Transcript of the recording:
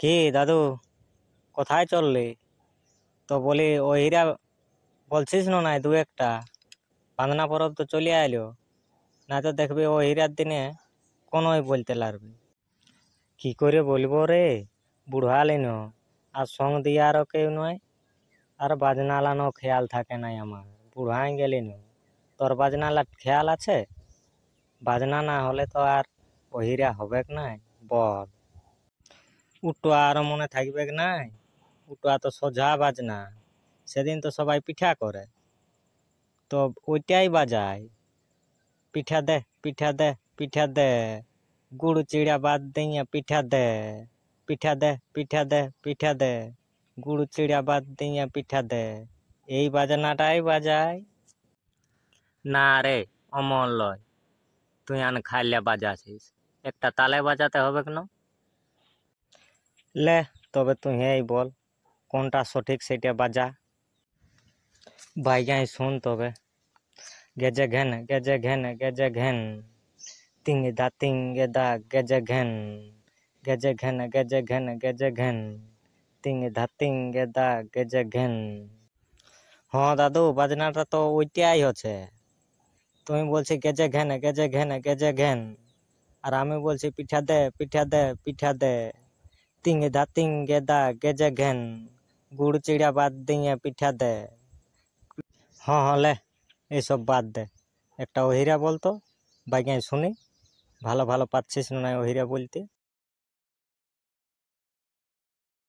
কি দাদু, কোথায় চললি? তো বলি ওইরা বলছিস না নাই দু একটা বাঁধনা পরব তো চলে আইলো, না তো দেখবি ও হীরার দিনে কোনোই বলতে পারবি। কি করে বলবো রে, বুড়ালিন আর সঙ্গ দিয়ে আরও কেউ নয়, আর বাজনালানো খেয়াল থাকে নাই আমার, বুড়াই গেলিন। তোর বাজনালা খেয়াল আছে? বাজনা না হলে তো আর ও হীরা হবে নাই, বল। উটুয়া আরো মনে থাকবে নাই? উটুয়া তো সোজা বাজনা, সেদিন তো সবাই পিঠা করে, তো ওইটাই বাজায়। পিঠা দে, পিঠা দে, পিঠা দে, গুড় চিড়া বাদ দিয়া পিঠা দে, পিঠা দে, পিঠা দে, পিঠা দে, গুড় চিড়া বাদ দিয়া পিঠা দে, এই বাজনাটাই বাজায়। না রে, অমল লয়, তুই আন খাইলে বাজাছিস, একটা তালে বাজাতে হবে কেন? লে তবে তুই এই বল কোনটা সঠিক সেটা বাজা। বাইগাই শুন তবে। গেজে ঘেন, গেজে ঘেন, গেজে ঘেন, তিঙ্গে দা তিঙ্গে দা গেজে ঘেন, গেজে ঘেন, গেজে ঘেন, গেজে ঘেন, তিঙ্গে দা তিঙ্গে দা গেজে ঘেন। হ্যাঁ দাদু, বাজনাটা তো ওইটাই হচ্ছে। তুমি বলছি গেজে ঘেন, গেজে ঘেন, গেজে ঘেন, আর আমি বলছি পিঠা দে, পিঠা দে, পিঠা দে, তিঙ্গে দা গেজে ঘেন, গুড় চিড়া বাদ দিয়ে পিঠা দে। হ্যাঁ হ্যাঁ, লে এইসব বাদ দে, একটা ওহিরা বলতো, বাইগাই শুনি। ভালো ভালো পাচ্ছিস না ওহিরা বলতে।